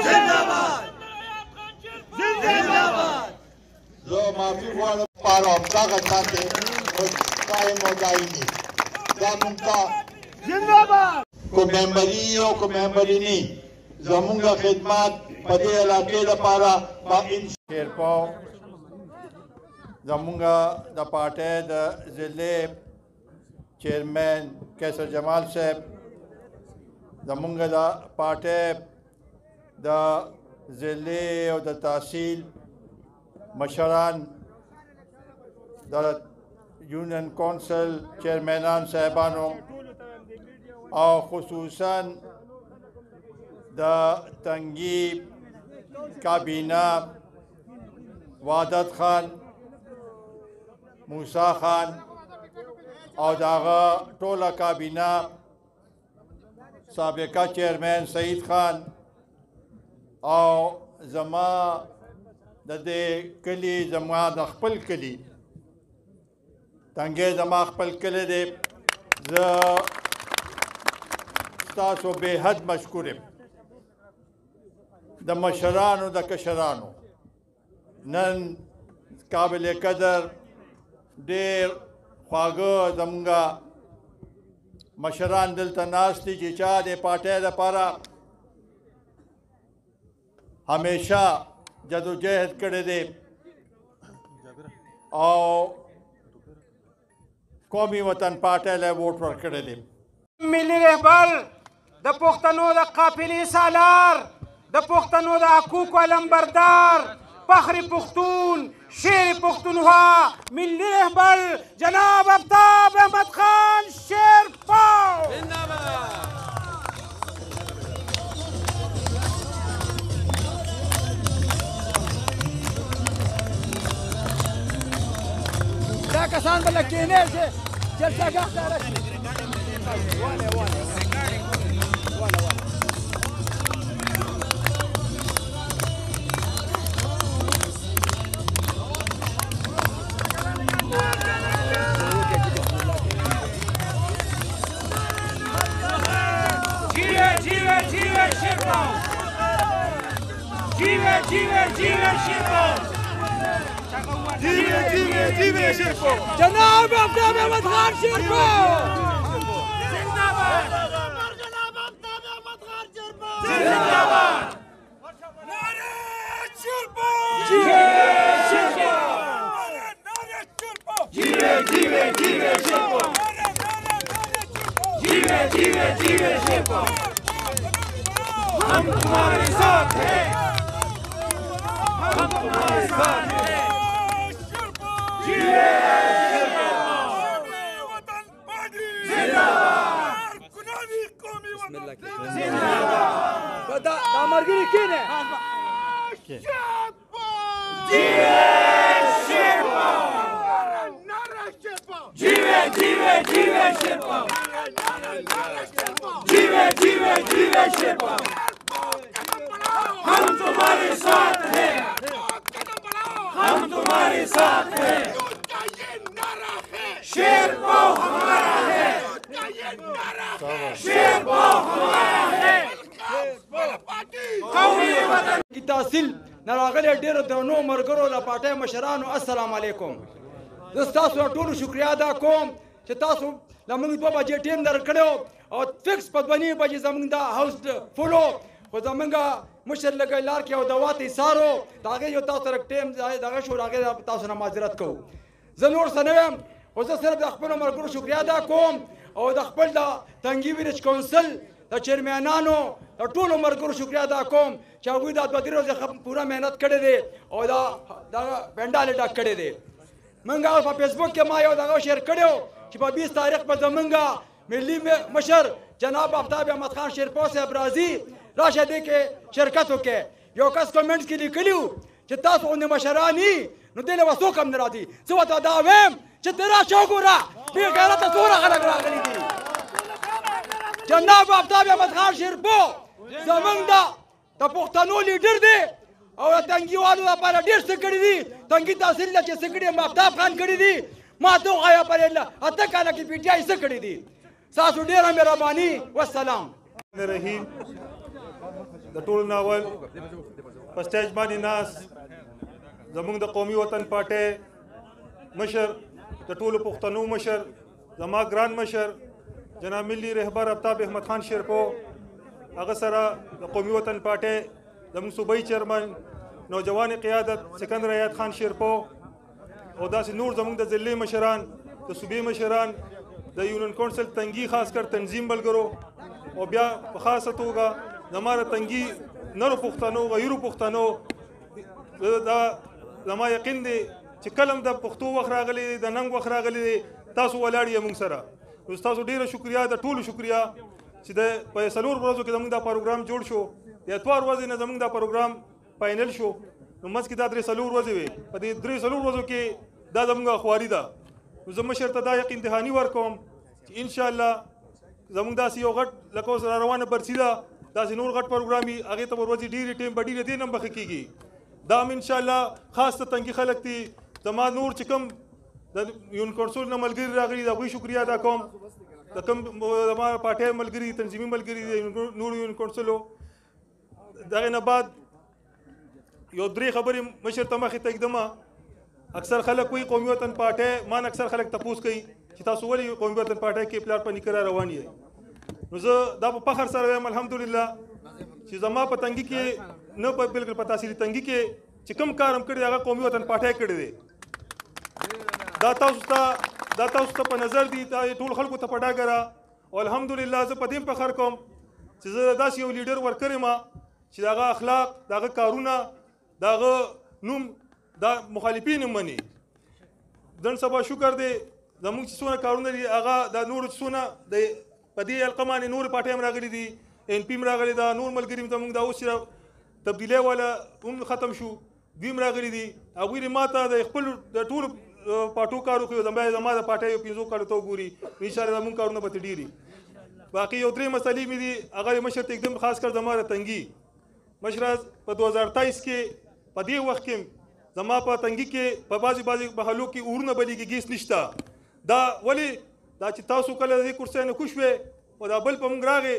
जिंदाबाद जिंदाबाद जो माफी वाला पार हमका करता थे वो कायम हो जाएगी जमुंगा जिंदाबाद को मेंबरी हो को मेंबरी नहीं जमुंगा खिदमत पदे इलाके दा पारा बा इन शेरपाव जमुंगा दा पार्टी दा जिले चेयरमैन कैसर जमाल साहब जमुंगा दा पार्टी दा जिले और दा तहसील मशरान दा यूनियन कौंसिल चेयरमैनान साहबानों और खुसूसन दा तंगी काबीना वादत खान मूसा खान और दागा टोला काबीना साबिका चेयरमैन सईद खान और जमा दे कली जमा दखपल कली तंगे जमा खपल कले दे तासो बेहद मशकूर द मशरानो द कशरानो नन काबिल कदर देर ख्वागो जमुंगा मशरान दिल तनास्ती जिचा दे पाटे द पारा हमेशा जदोजहद करे दे और कौमी वतन पाटे ले वोट पर करे दे मिली रहबर द पुख्तनो द काफिली सालार द पुख्तनो द हकूक अलंबरदार फख्र पुख्तून शेर पुख्तूनख्वा मिली रहबर जनाब आफ्ताब अहमद खान शेरपाव دا کسان بل کېنه چې جلسه ګاه راشي واله जीवे शेरपाव जीवे शेरपाव जीवे शेरपाव जनाब आफ्ताब अहमद खान शेरपाव जिंदाबाद जनाब आफ्ताब अहमद खान शेरपाव जिंदाबाद नारे शेरपाव जीवे शेरपाव जीवे शेरपाव जीवे शेरपाव हम तुम्हारे साथ हैं हम तुम्हारे साथ हैं दामरगिरी किन है जीवे शेरपाव हम तुम्हारे साथ हैं हम तुम्हारे साथ हैं शेरपाव हमारा है शेरपाव हमारा है की तहसील नरागले ډیرو درنو مرګرو لا پټه مشرانو السلام علیکم زه تاسو ټول شکریا ادا کوم چې تاسو لمونږ 2 بجې ټیم درکړو او فکس په 2 بجې زمونږ دا هاوس فولو خو زمونږ مشر لګی لار کې او دوات یې سارو داغه یو تاسو سره ټیم داغه شو راغی تاسو نه معذرت کوم زه نور سنوم خو زه صرف د خپل مرګرو شکریا ادا کوم او د خپل د تنګي ویلج کونسل د چیرمنانو د ټولو مرګرو شکریا ادا کوم چې هغوی دا 2 ورځې پوره مهنت کړې دي او دا پنډال ډک کړی دی موږ په فیسبوک کې ما یو دغه شیر کړو چې په 20 تاریخ په زمونږ ملي مشر جناب آفتاب احمد خان شیرپاو صاحب راځي راشه دې کې شرکت وکړي یو کس کمنټس کې لیکلیو چې تاسو غوندې مشران یې نو دې له څوک هم نه راځي زه ورته دا وایم چې ته راشه وګوره بې غیرته څومره خلک راغلي دي جناب آفتاب احمد خان شیرپاو زمونږ د پښتنو لیډر دی او تنګیوالو لپاره ډېر څه کړي دي تنګي تحصیل له چې څه کړي آفتاب خان کړي دي ما ته وغواړه پرې اته کاله کې پی ټي آی څه کړي دي ستاسو ډېره مهرباني والسلام الرحیم د ټولو ناول په سټیج باندې ناس زموږ د قومي وطن پارټۍ مشر د ټولو پښتنو مشر زما ګران مشر جناب ملي رهبر آفتاب احمد خان شیرپو هغه سره د قومي وطن پارټۍ زموږ صوبایي چیرمن نوجوان قیادت سکندر حیات خان شیرپو او داسې نور زموږ د ضلعي مشران د صوبې مشران د یونین کونسل تنګي خاص کر تنظیم ملګرو او بیا په خاصه توګه زما د تنګي نرو پښتنو غیرو پښتنو دا زما یقین دی چې کلم د پښتو وخت راغلی دی د ننګ وخت راغلی دی تاسو ولاړ یې موږ سره نو ستاسو ډېره شکریا د ټولو شکریا چې د په 4 ورځو کې زموږ دا پروګرام جوړ شو د اتوار ورځې نه زموږ دا پروګرام فاینل شو نو منځ کې دا 3 ورځې وې په دې 3 ورځو کې دا زموږ خواري ده نو زه مشر ته دا یقین دهاني ورکوم چې انشاءالله زموږ داسې یو غټ لکه اوس را روانه برسي ده داسې نور غټ پروګرام وي هغې ته به ورځې ډېرې ټیم به ډېرې دې نه مخکې کېږي دا هم انشاءالله خاص ته تنګي خلک دي زما نور چې کوم د یون کونسل نه ملګري راغلي د هغوی شکریا ادا کوم د کوم زما پارټۍ ملګري تنظیمي ملګري د نور یون کونسلو دغې نه بعد یو 3 خبرې مشر ته مخې ته ږدمه اکثر خلک وایي قومي وطن پارټۍ مان اکثر خلک تپوس کوي چې تاسو ولې قومي وطن پارټۍ کې پلار په نیکه را روان یې نو زه دا په فخر سره وایم الحمدلله چې زما په تنګي کې نه په بالکل په تحصیلي تنګي کې چې کوم کار هم کړی هغه قومي وطن پارټۍ کړی دی دا تاسو ته په نظر دي ټول خلکو ته په ډاګه را او الحمدلله زه په دې فخر کوم چې زه داسې یو لیډر ورکړی یم چې د هغه اخلاق د هغه کارونه د هغه نوم دا مخالفین هم مني نن سبا شکر دی زموږ چې څونه کارونه دي هغه د نورو چې څونه د په دې حلقه باندې نورې پارټۍ هم راغلي دي ان پي هم راغلي ده نور ملګري هم زموږ دا اوس چې تبدیلی والا هم ختم شو دوی هم راغلي دي هغوی دې ما ته د خپل د ټولو پارټو کار وکړي زما د پارټۍ 5 کالو ته وګوري انشاءالله زموږ کارونه به ډېري باقي یو 3 مسلې مې دي هغه مشر ته एकदम خاص کر زما د تنګي مشر په 2023 کې په دې وخت کې زما په تنګي کې په بعضې محلو کې اورونه بلیږي ګیس نشته دا ولې دا چې تاسو کله دې کرسۍ نه کوشوې او دا بل په موږ راغې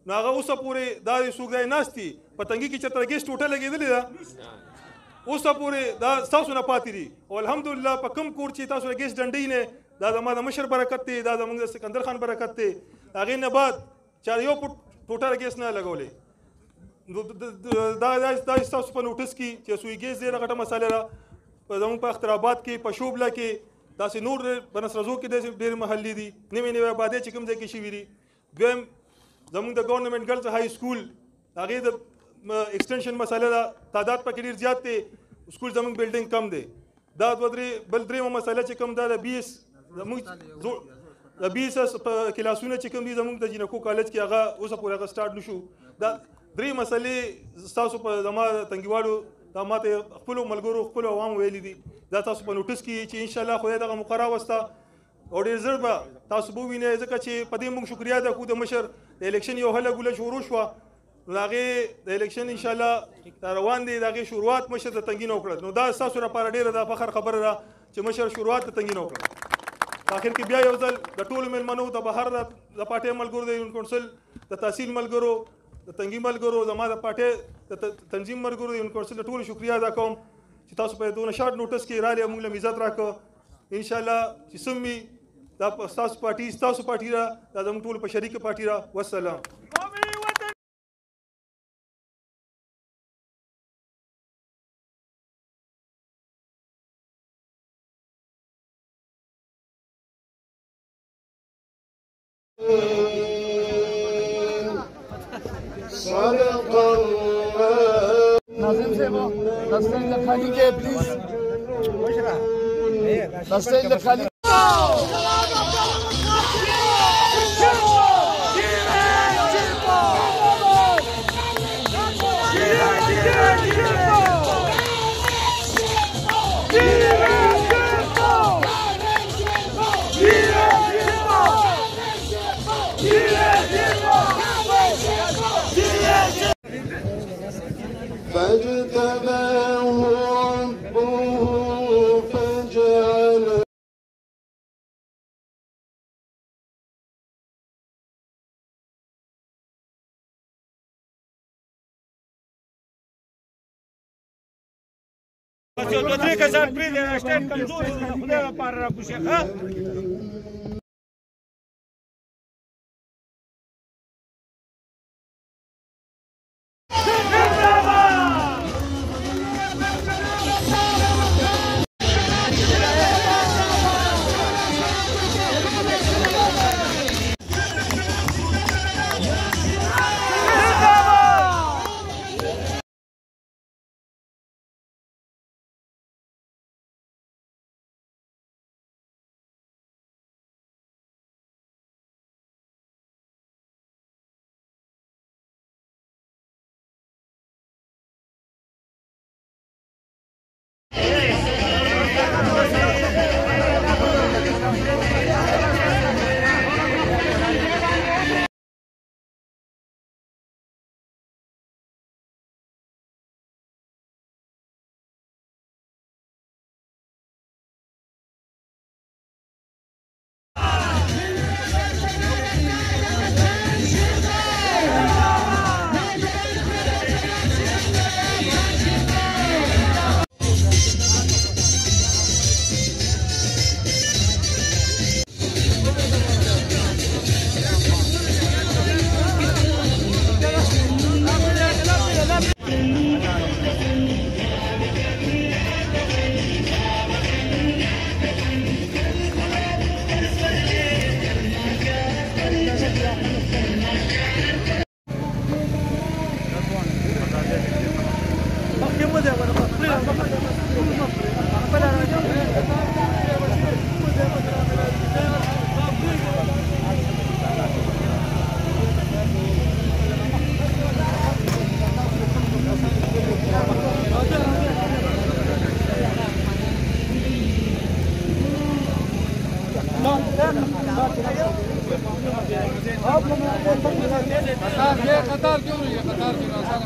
نو هغه اوسه پورې دا څوک ځای ناست دي په تنګي کې چېرته ګیس ټوټه لګېدلې ده اوسه پورې دا ستاسو نه پاتې دي او الحمدلله په کوم کور چې تاسو ګیس ډنډۍ نه دا زما د مشر برکت دی دا زموږ د سکندر خان برکت دی هغې نه بعد چا یو ټوټه ګیس نه لګولې دا ستاسو په نوټس کې چې سوی ګیس ډېره غټه مسله ده زموږ په اختراباد کې په شوبله کې داسې نور په نصرزو کې داسې ډېرې محلې دي نوې آبادۍ چې کوم ځای کې شوي دي دویم زموږ د ګورنمنټ ګرلز های سکول هغې د ایکسټنشن مسله ده تعداد پکې ډېر زیات دی سکول زموږ بلډینګ کم دی دا بل درېیمه مسله چې کوم دا د بي ایس زموږ د بي ایس کلاسونه چې کوم دي زموږ د جینکو کالج کې هغه اوسه پورې هغه سټارټ نه شو دا 3 مسلې ستاسو په زما تنګیوالو دا ماته خپلو ملګرو خپلو عوامو ویلي دي دا تاسو په نوټس کې چې انشاءالله خدای دغه مقرره وسته او ډېر ژر به تاسو به ووینئ ځکه چې په دې موږ شکریا ادا کوو د مشر د الیکشن یو هله ګوله شروع شوه نو د هغې د الیکشن انشاءالله دا روان دی د هغې شروعات مشر د تنګي نه وکړه نو دا ستاسو لپاره ډېره دا فخر خبره ده چې مشر شروعات د تنګي نه وکړه په آخر کې بیا یو ځل د ټولو مېلمنو د بهر د پارټۍ ملګرو د یون کونسل د تحصیل ملګرو د تنګي ملګرو زما د پارټۍ د تنظیم ملګرو د یون کونسل د ټولو شکریا ادا کوم چې تاسو په دونه شارټ نوټس کې راغلي موږ له عزت راکړه انشاءالله چې سم وي دا ستاسو پارټي را دا زموږ ټولو په شریکه پارټي را والسلام صدق الله ناظم صاحب دستې د خالی کې پلیز دستې د خالی فاجتباه دوه درې کسان پرېږدي سټیټ کمزور د خدای لپاره راکوشي ښه قطار क्यों नहीं है قطار क्यों आसान